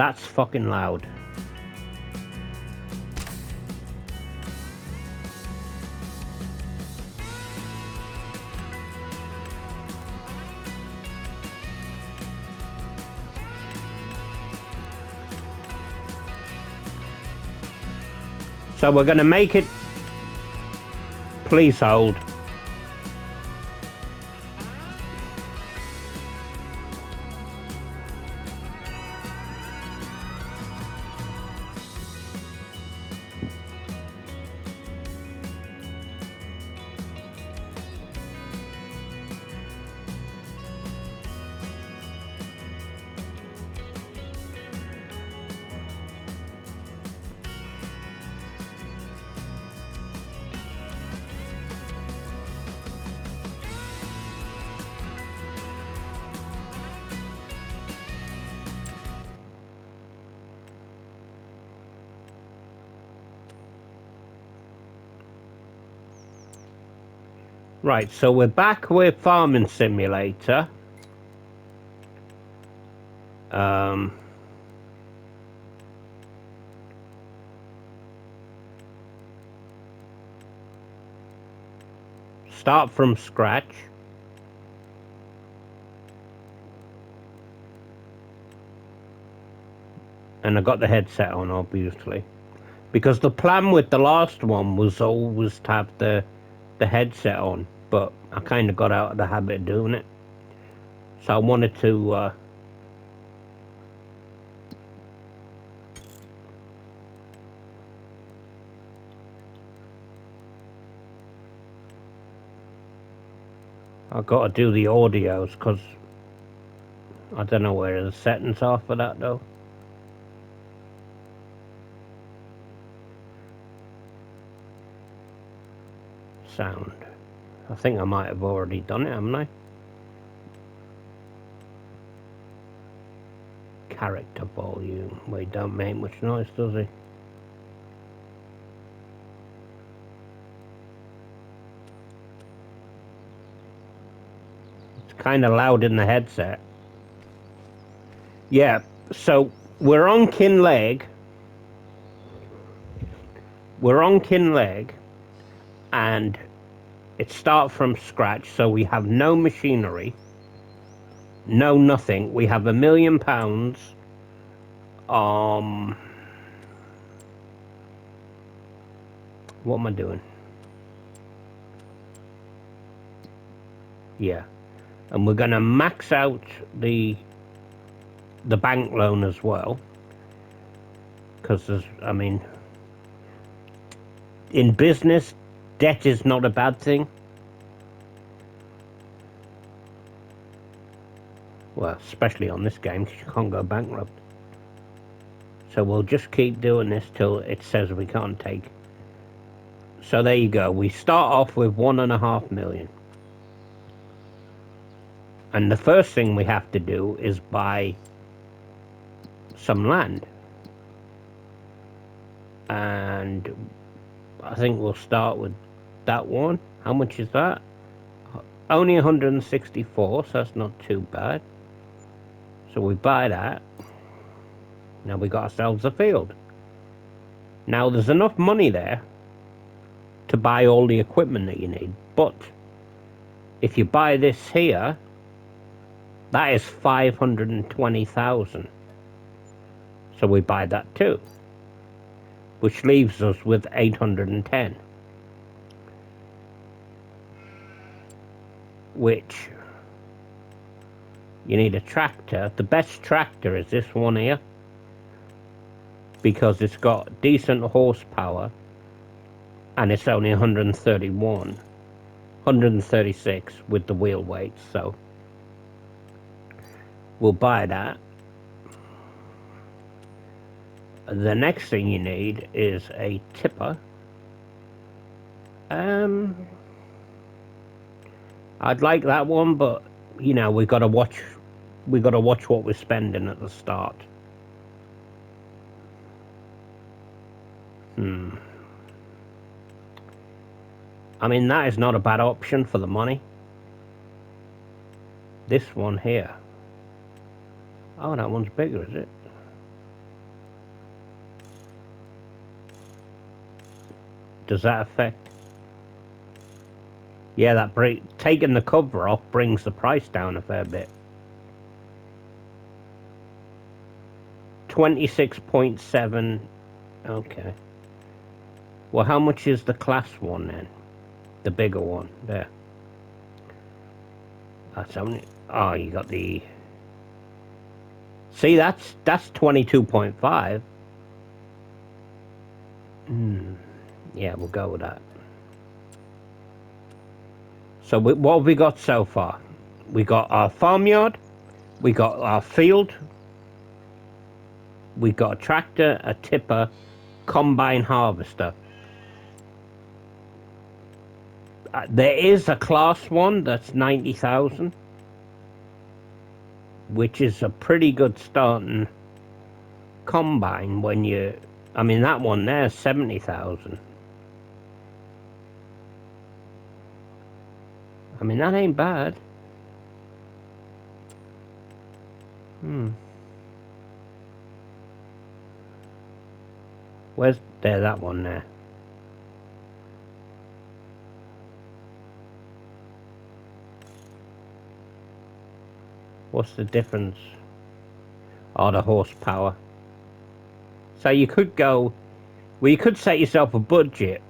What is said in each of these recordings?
That's fucking loud. So we're going to make it. Please hold. Right, so we're back with Farming Simulator. Start from scratch. And I got the headset on, obviously. Because the plan with the last one was always to have the headset on. But I kind of got out of the habit of doing it. So I wanted to... I've got to do the audios because I don't know where the settings are for that though. Sound. I think I might have already done it, haven't I? Character volume. Well, he don't make much noise, does he? It's kind of loud in the headset. Yeah, so we're on Kinleg. We're on Kinleg, and it starts from scratch, so we have no machinery, no nothing. We have £1 million. What am I doing? Yeah, and we're gonna max out the bank loan as well, because there's, I mean, in business, debt is not a bad thing. Well, especially on this game, because you can't go bankrupt. So we'll just keep doing this till it says we can't take. So there you go. We start off with 1.5 million. And the first thing we have to do is buy some land. And I think we'll start with that one. How much is that? Only 164, so that's not too bad. So we buy that. Now we got ourselves a field. Now there's enough money there to buy all the equipment that you need. But if you buy this here, that is 520,000. So we buy that too, which leaves us with 810. Which you need a tractor. The best tractor is this one here, because it's got decent horsepower and it's only 136 with the wheel weight. So we'll buy that. The next thing you need is a tipper. I'd like that one, but you know, we gotta watch what we're spending at the start. I mean, that is not a bad option for the money. This one here. Oh, that one's bigger, is it? Does that affect? Yeah, that taking the cover off brings the price down a fair bit. 26.7. Okay. Well, how much is the class one then? The bigger one there. That's only. Oh, you got the. See, that's 22.5. Yeah, we'll go with that. So what have we got so far? We got our farmyard, we got our field, we got a tractor, a tipper, combine harvester. There is a class one that's 90,000, which is a pretty good starting combine when you. I mean, that one there is 70,000. I mean, that ain't bad. Where's there? That one there. What's the difference? Oh, the horsepower. So you could go. Well, you could set yourself a budget.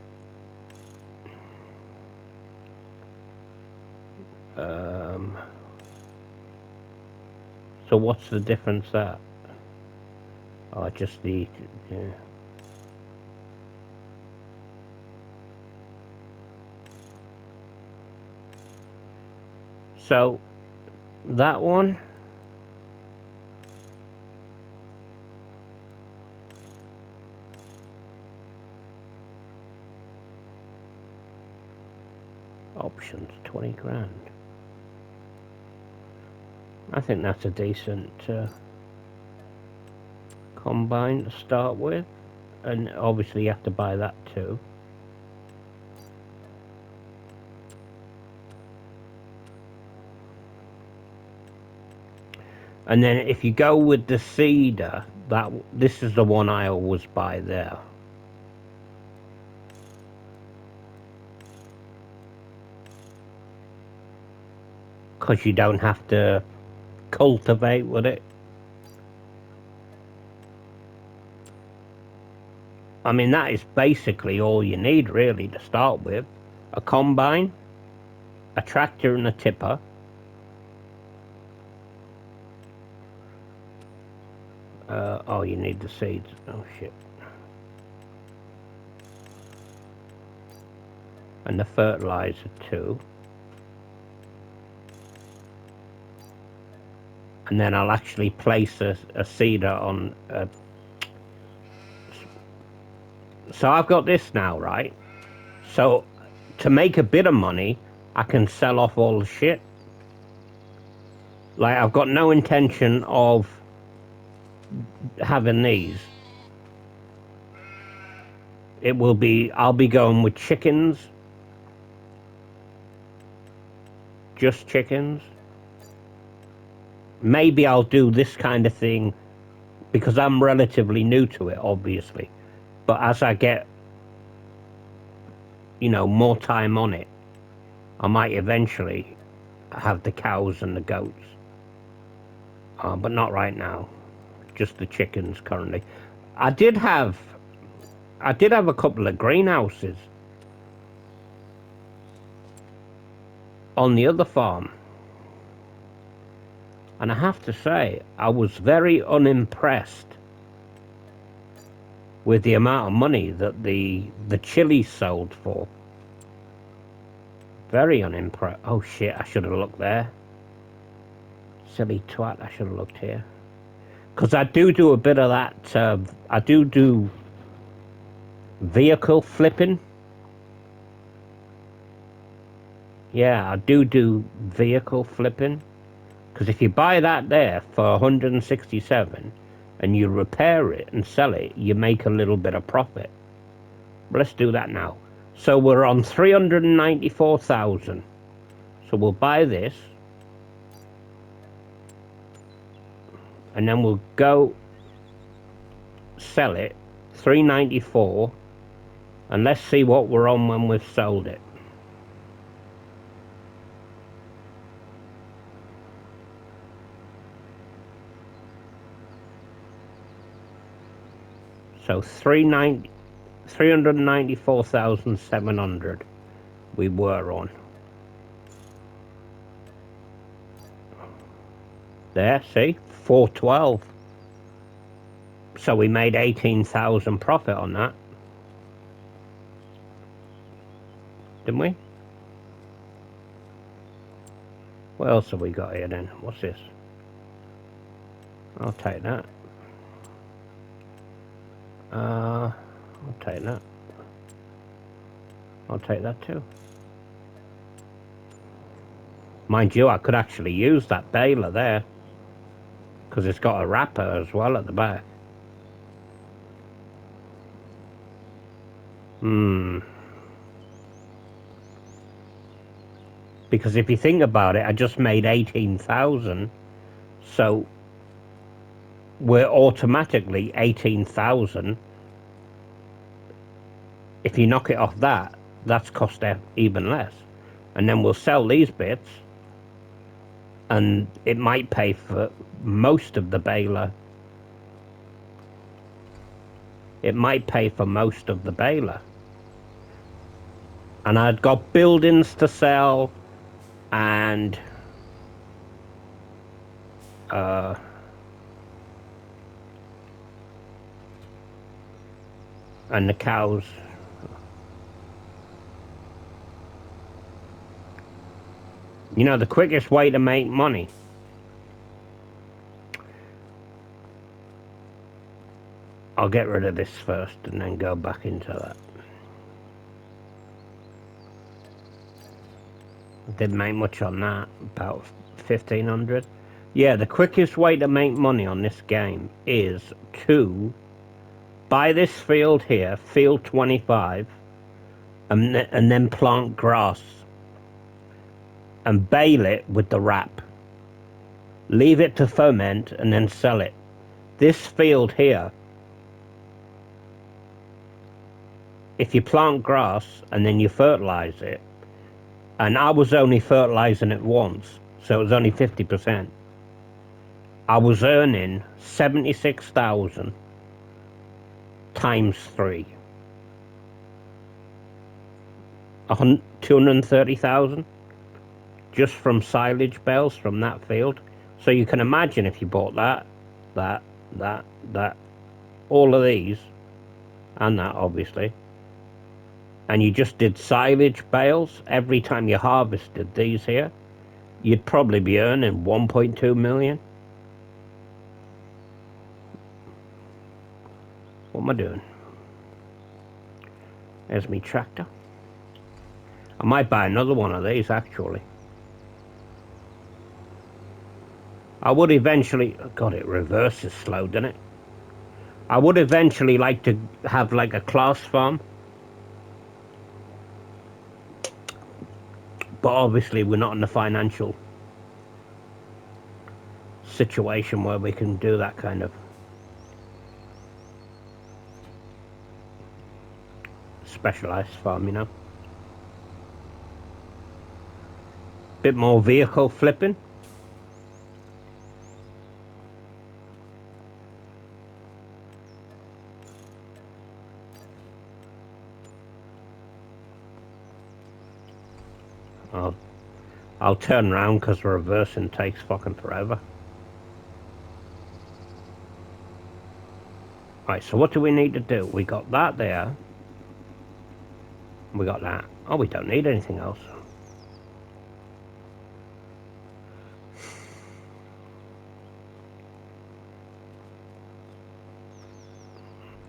So what's the difference there? Oh, just the. Yeah. So that one. Options, 20 grand. I think that's a decent combine to start with. And obviously you have to buy that too. And then if you go with the cedar, this is the one I always buy there. Because you don't have to cultivate with it. I mean, that is basically all you need really to start with. A combine, a tractor and a tipper. Oh, you need the seeds. Oh, shit. And the fertilizer too. And then I'll actually place a cedar on. So I've got this now, right? So to make a bit of money, I can sell off all the shit. Like, I've got no intention of having these. I'll be going with chickens. Just chickens. Maybe I'll do this kind of thing because I'm relatively new to it, obviously. But as I get, more time on it, I might eventually have the cows and the goats. But not right now. Just the chickens currently. I did have a couple of greenhouses on the other farm. And I have to say, I was very unimpressed with the amount of money that the chili sold for. Very unimpressed. Oh shit, I should have looked there. Silly twat, I should have looked here. Because I do a bit of that, I do vehicle flipping. Yeah, I do vehicle flipping. Because if you buy that there for 167 and you repair it and sell it, you make a little bit of profit. But let's do that now. So we're on 394,000. So we'll buy this. And then we'll go sell it, 394, And let's see what we're on when we've sold it. So 394,700 we were on. There, see? 412. So we made 18,000 profit on that. Didn't we? What else have we got here then? What's this? I'll take that. I'll take that. I'll take that too. Mind you, I could actually use that baler there, because it's got a wrapper as well at the back. Because if you think about it, I just made 18,000, so we're automatically 18,000. If you knock it off that, that's cost even less. And then we'll sell these bits, and it might pay for most of the baler. It might pay for most of the baler. And I'd got buildings to sell, and the cows. You know, the quickest way to make money I'll get rid of this first and then go back into that. Didn't make much on that, about 1,500. Yeah, the quickest way to make money on this game is to buy this field here, field 25, and then plant grass and bale it with the wrap. Leave it to ferment and then sell it. This field here, if you plant grass and then you fertilize it, and I was only fertilizing it once, so it was only 50%. I was earning 76,000 times 3. 230,000 just from silage bales from that field. So you can imagine if you bought that, all of these, and that obviously, and you just did silage bales every time you harvested these here, you'd probably be earning 1.2 million. What am I doing? There's me tractor. I might buy another one of these actually. I would eventually, God, it reverses slow, doesn't it? I would eventually like to have like a class farm. But obviously we're not in the financial situation where we can do that kind of specialized farm, you know. Bit more vehicle flipping. I'll turn around because reversing takes fucking forever. Right, so what do we need to do? We got that there. We got that. Oh, we don't need anything else.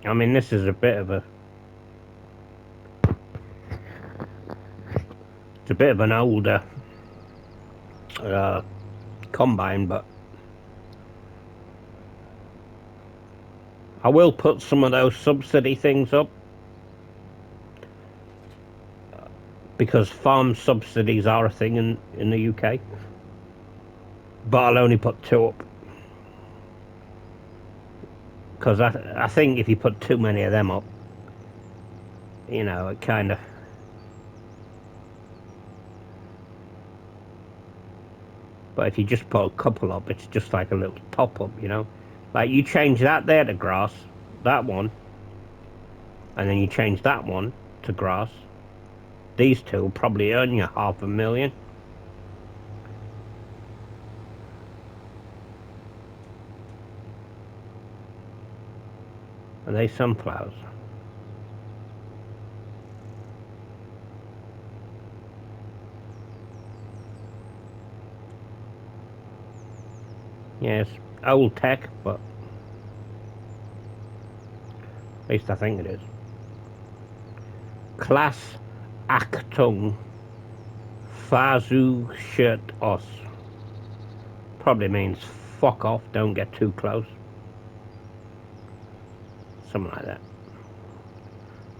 I mean, this is a bit of a... It's a bit of an older combine, but I will put some of those subsidy things up, because farm subsidies are a thing in the UK, but I'll only put 2 up, because I think if you put too many of them up, you know, it kind of... But if you just put a couple up, it's just like a little top-up, you know? Like, you change that there to grass, that one, and then you change that one to grass. These two will probably earn you $500,000. Are they sunflowers? Yes, old tech, but at least I think it is. Class Achtung Fazu Shirt Os. Probably means fuck off, don't get too close. Something like that.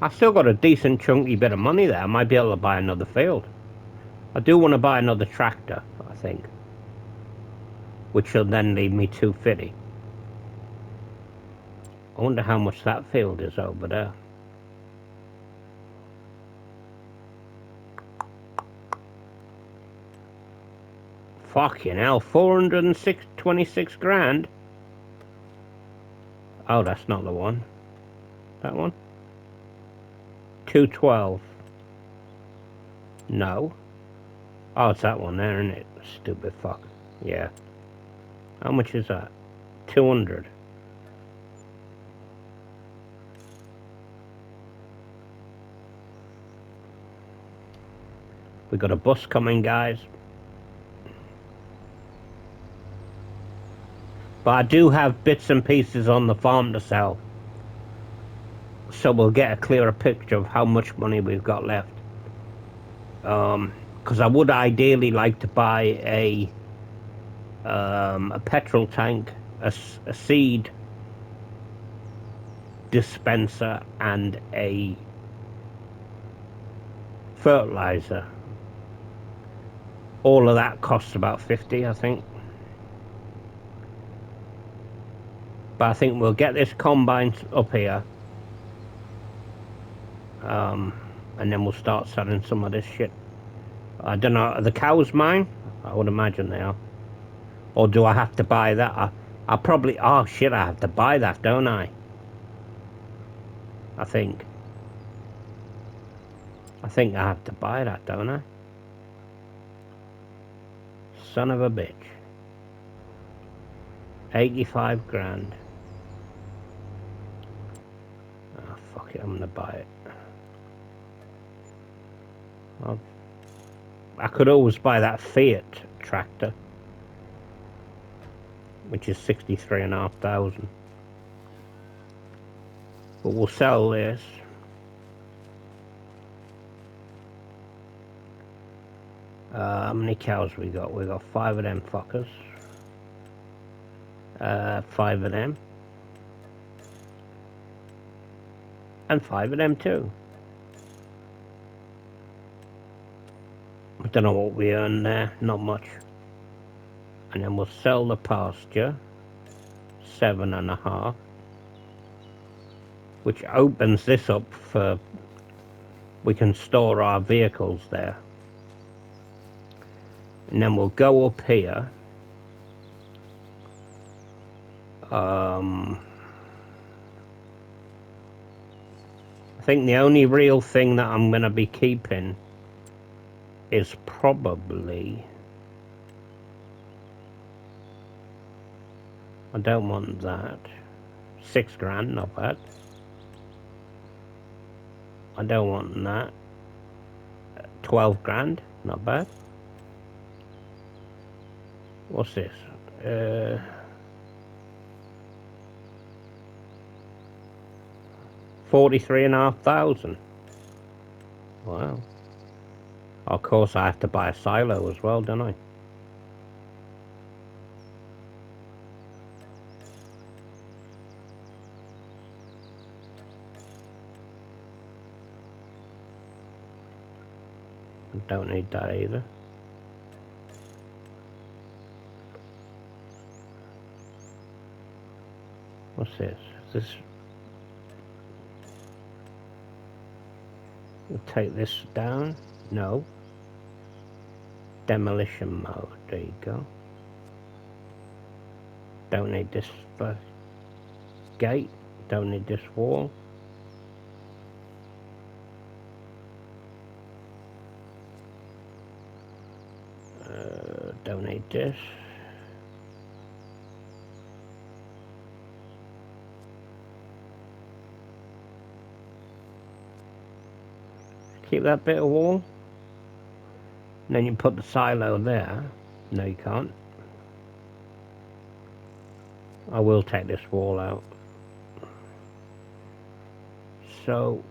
I've still got a decent chunky bit of money there. I might be able to buy another field. I do want to buy another tractor, I think, which will then leave me 250. I wonder how much that field is over there. Fucking hell, 426 grand. Oh, that's not the one. That one? 212. No. Oh, it's that one there, isn't it? Stupid fuck. Yeah. How much is that? 200. We got a bus coming, guys. But I do have bits and pieces on the farm to sell. So we'll get a clearer picture of how much money we've got left. Because I would ideally like to buy a petrol tank, a seed dispenser, and a fertilizer. All of that costs about 50, I think. But I think we'll get this combine up here, and then we'll start selling some of this shit. I don't know, are the cows mine? I would imagine they are. Or do I have to buy that? I probably... Oh, shit, I have to buy that, don't I? I think I have to buy that, don't I? Son of a bitch. 85 grand. Oh, fuck it, I'm gonna buy it. I could always buy that Fiat tractor, which is 63,500. But we'll sell this. How many cows we got? We got 5 of them fuckers. 5 of them. And 5 of them too. I don't know what we earn there, not much. And then we'll sell the pasture, 7.5, which opens this up for, we can store our vehicles there. And then we'll go up here. I think the only real thing that I'm going to be keeping is probably... I don't want that. 6 grand, not bad. I don't want that. 12 grand, not bad. What's this? 43,500. Wow. Of course, I have to buy a silo as well, don't I? Don't need that either. What's this? Is this... We'll take this down. No. Demolition mode. There you go. Don't need this gate. Don't need this wall. Don't need this. Keep that bit of wall. And then you put the silo there. No, you can't. I will take this wall out. So,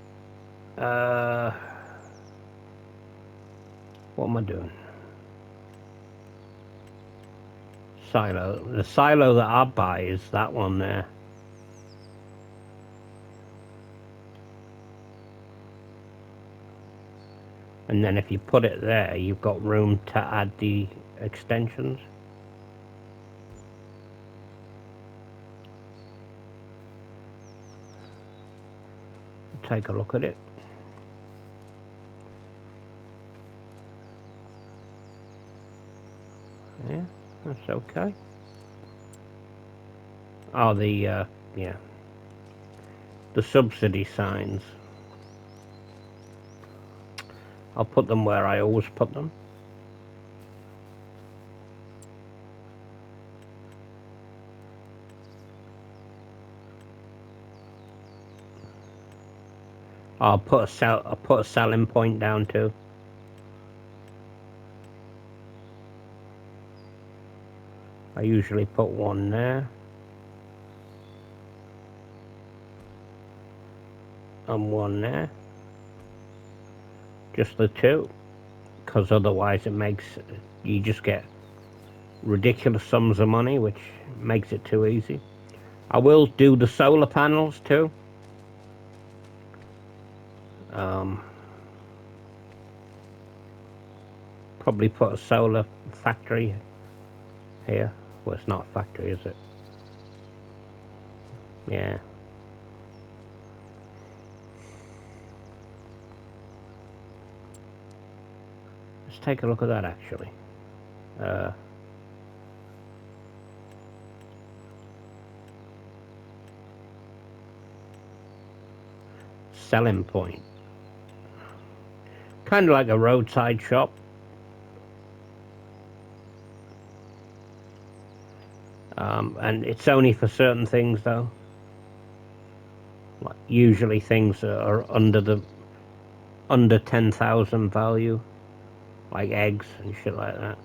what am I doing? Silo. The silo that I buy is that one there. And then if you put it there, you've got room to add the extensions. Take a look at it. Yeah, that's okay. Oh, yeah, the subsidy signs. I'll put them where I always put them. I'll put a selling point down too. I usually put one there. And one there. Just the two. Because otherwise you just get ridiculous sums of money, which makes it too easy. I will do the solar panels too. Probably put a solar factory here. Well, it's not a factory, is it? Yeah. Let's take a look at that actually. Selling point. Kind of like a roadside shop. And it's only for certain things though. Like usually things that are under 10,000 value, like eggs and shit like that.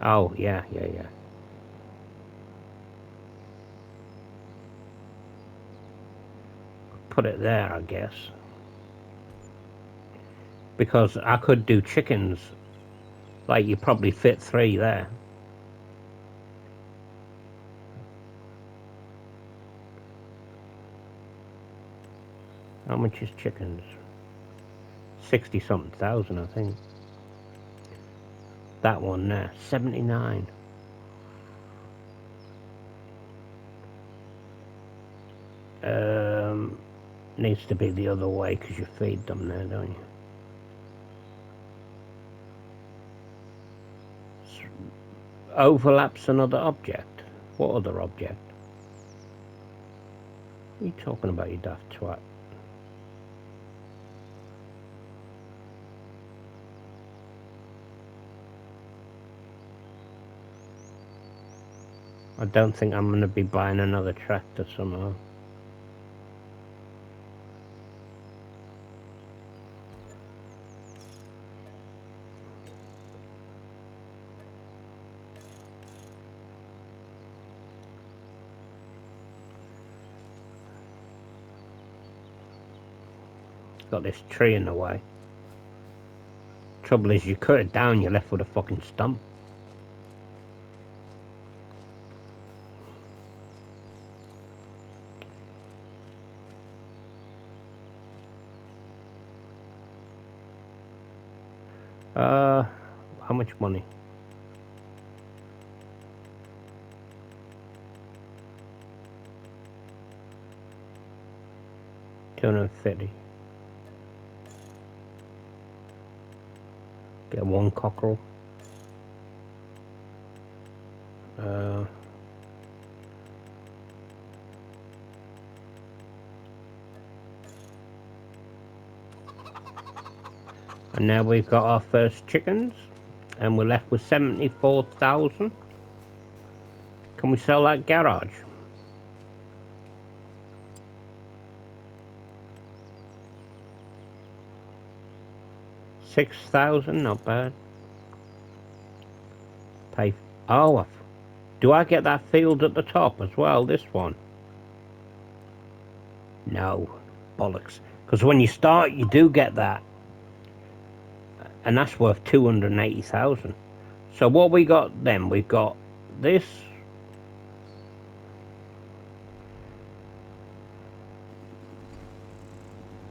Oh yeah. Put it there, I guess, because I could do chickens. Like you probably fit 3 there. How much is chickens? 60-something thousand, I think. That one there, 79. Needs to be the other way because you feed them there, don't you? Overlaps another object. What other object? What are you talking about, you daft twat? I don't think I'm going to be buying another tractor somehow. Got this tree in the way. Trouble is, you cut it down, you're left with a fucking stump. How much money? 250. Get one cockerel. And now we've got our first chickens, and we're left with 74,000. Can we sell that garage? 6,000, not bad. Pay. Oh, do I get that field at the top as well? This one? No, bollocks. Because when you start, you do get that, and that's worth 280,000. So what we got then? We've got this.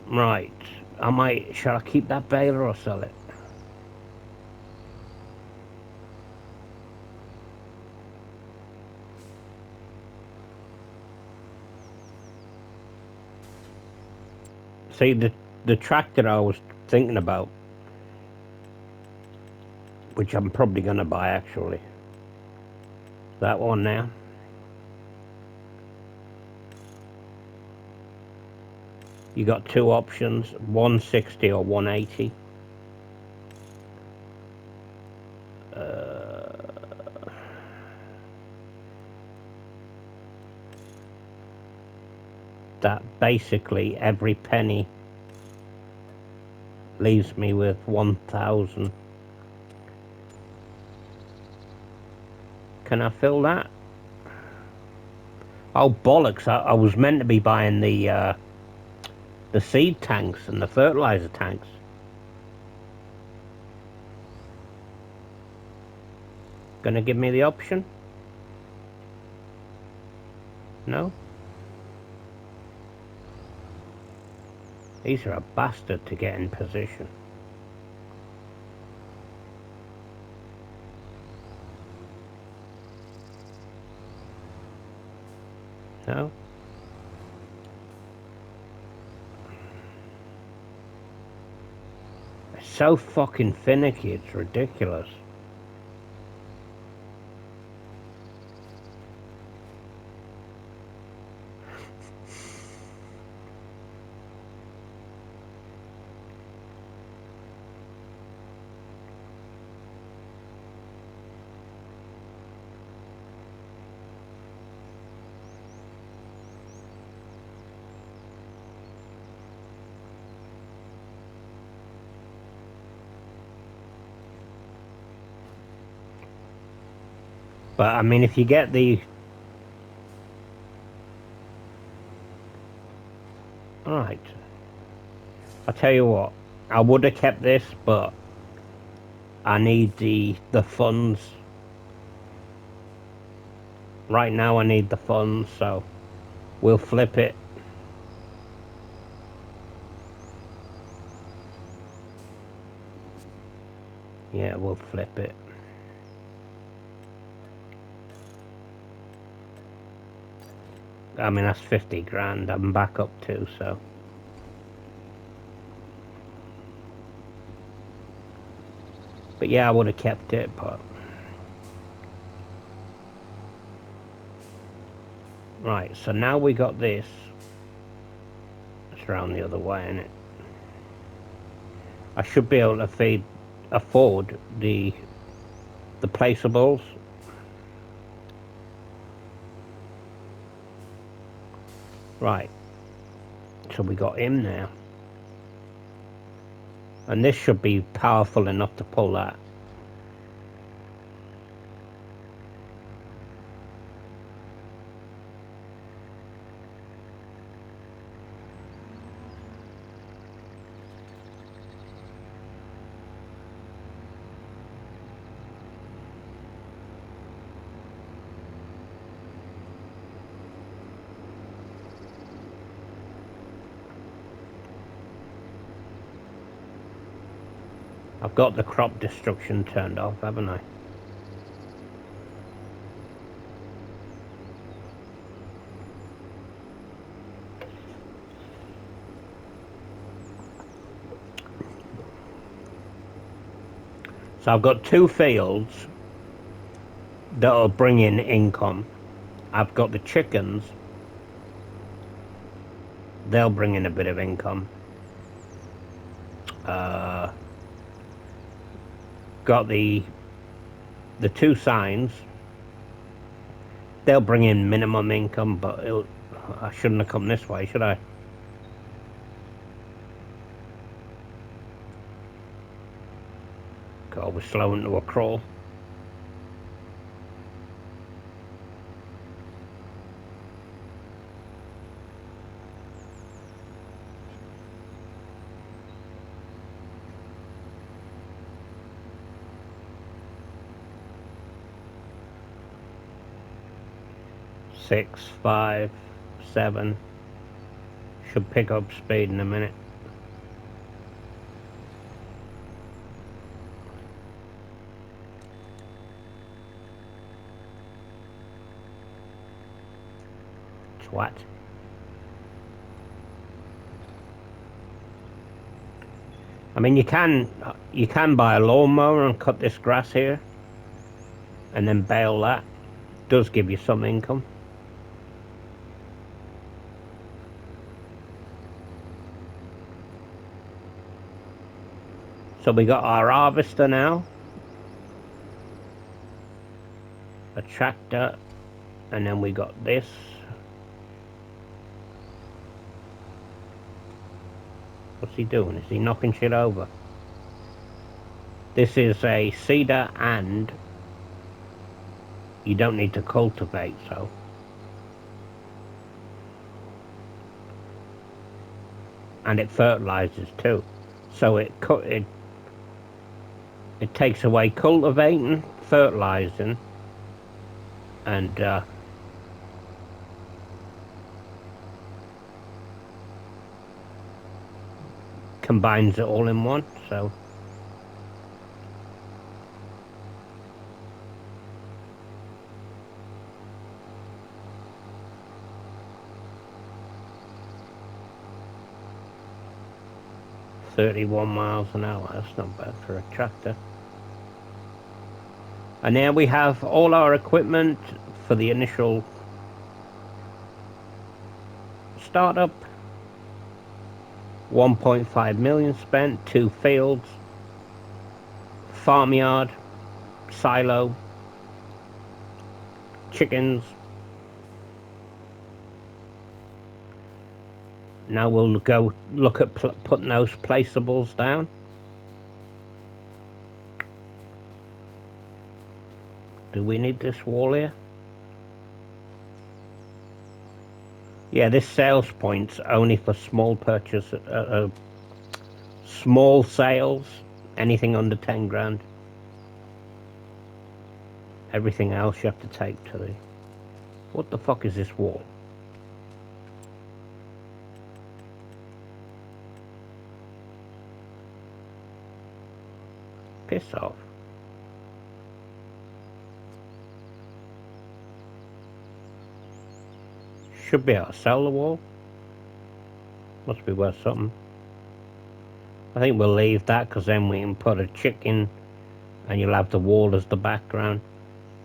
Right. Shall I keep that baler or sell it? See, the tractor I was thinking about, which I'm probably going to buy actually. That one now. You got two options, 160 or 180. That basically every penny leaves me with 1,000. Can I fill that? Oh bollocks! I was meant to be buying the seed tanks and the fertilizer tanks. Gonna give me the option? No? These are a bastard to get in position. No? It's so fucking finicky, it's ridiculous. But I mean, if you get the... Alright. I'll tell you what, I would have kept this, but I need the funds. Right now I need the funds, so we'll flip it. Yeah, we'll flip it. I mean, that's 50 grand. I'm back up too, so. But yeah, I would have kept it, but. Right, so now we got this. It's around the other way, isn't it? I should be able to afford the placeables. Right. So we got him now. And this should be powerful enough to pull that. I've got the crop destruction turned off, haven't I? So I've got 2 fields that'll bring in income. I've got the chickens. They'll bring in a bit of income. Got the 2 signs. They'll bring in minimum income, but I shouldn't have come this way, should I? God, we're slow into a crawl. Six, 5, 7. Should pick up speed in a minute. Twat. I mean, you can buy a lawnmower and cut this grass here, and then bale that. Does give you some income. So we got our harvester now, a tractor, and then we got this. What's he doing? Is he knocking shit over? This is a seeder, and you don't need to cultivate, so. And it fertilizes too. So it takes away cultivating, fertilizing, and combines it all in one, so. "31 miles an hour, that's not bad for a tractor." And now we have all our equipment for the initial startup. 1.5 million spent, 2 fields, farmyard, silo, chickens. Now we'll go look at putting those placeables down. Do we need this wall here? Yeah, this sales point's only for small purchase, small sales, anything under 10 grand. Everything else you have to take to the... What the fuck is this wall? Piss off. Should be able to sell the wall. Must be worth something. I think we'll leave that, because then we can put a chicken and you'll have the wall as the background.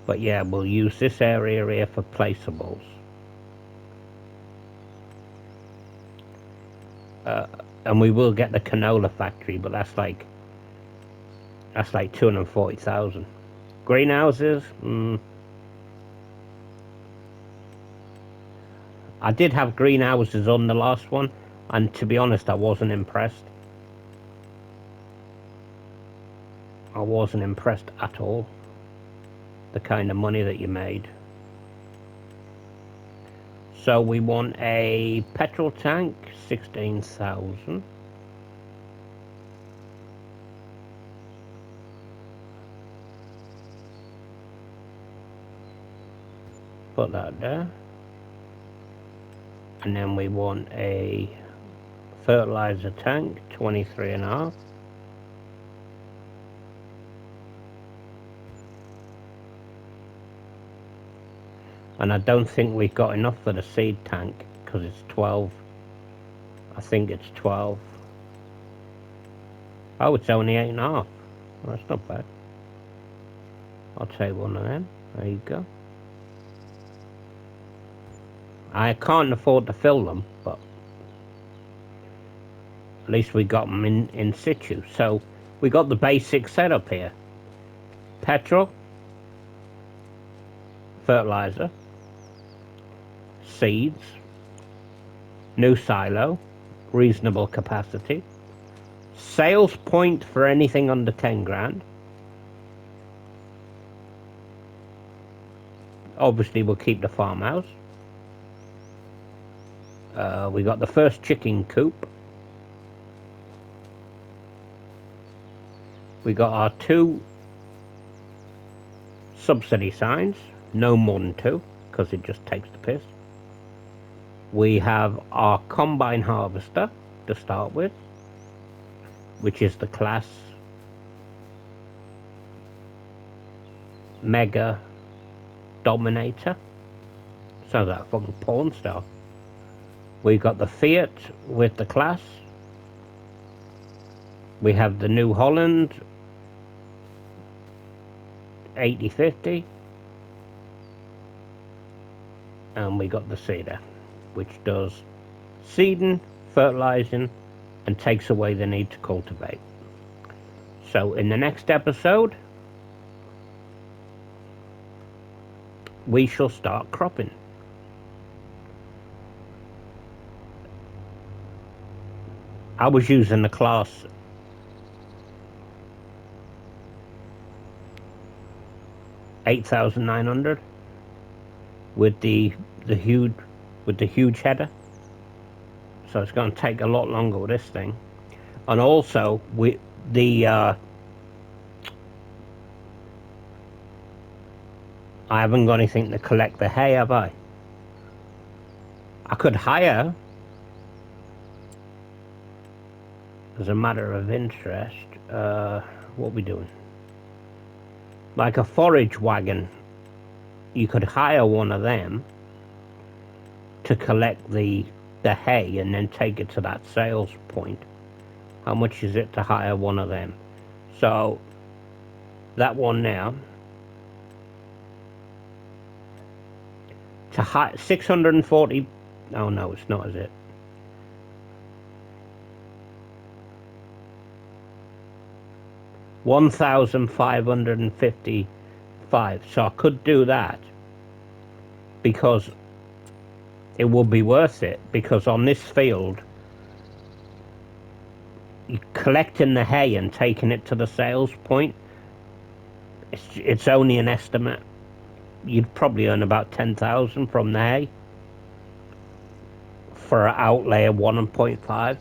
But yeah, we'll use this area here for placeables. And we will get the canola factory, but that's like 240,000. Greenhouses, I did have greenhouses on the last one, and to be honest, I wasn't impressed. I wasn't impressed at all. The kind of money that you made. So we want a petrol tank, 16,000. Put that there. And then we want a fertilizer tank, 23.5. And I don't think we've got enough for the seed tank, because it's 12. I think it's 12. Oh, it's only 8.5. Well, that's not bad. I'll take one of them. There you go. I can't afford to fill them, but at least we got them in situ. So we got the basic setup here. Petrol, fertilizer, seeds, new silo, reasonable capacity, sales point for anything under 10 grand. Obviously we'll keep the farmhouse. We got the first chicken coop. We got our 2 subsidy signs, no more than 2, because it just takes the piss. We have our combine harvester to start with, which is the class Mega Dominator. Sounds like a fucking porn star. We got the Fiat with the class. We have the New Holland 8050. And we got the Seeder, which does seeding, fertilizing, and takes away the need to cultivate. So in the next episode, we shall start cropping. I was using the class 8900 with the huge header, so it's going to take a lot longer with this thing. And also with the I haven't got anything to collect the hay, have I? I could hire, as a matter of interest, what are we doing? Like a forage wagon. You could hire one of them to collect the hay and then take it to that sales point. How much is it to hire one of them? So that one now, to hire 640. Oh no, it's not, is it? $1,555. So I could do that, because it would be worth it, because on this field, collecting the hay and taking it to the sales point, it's only an estimate. You'd probably earn about 10,000 from the hay for an outlay of 1.5.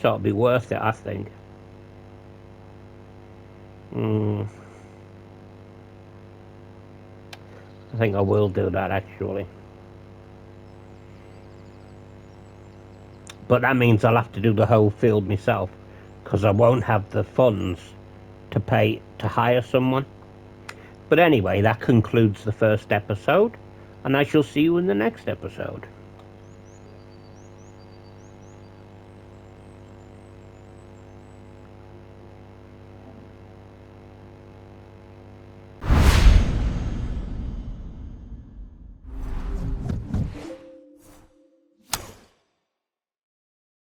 So it'd be worth it, I think. I think I will do that, actually. But that means I'll have to do the whole field myself, because I won't have the funds to pay to hire someone. But anyway, that concludes the first episode, and I shall see you in the next episode.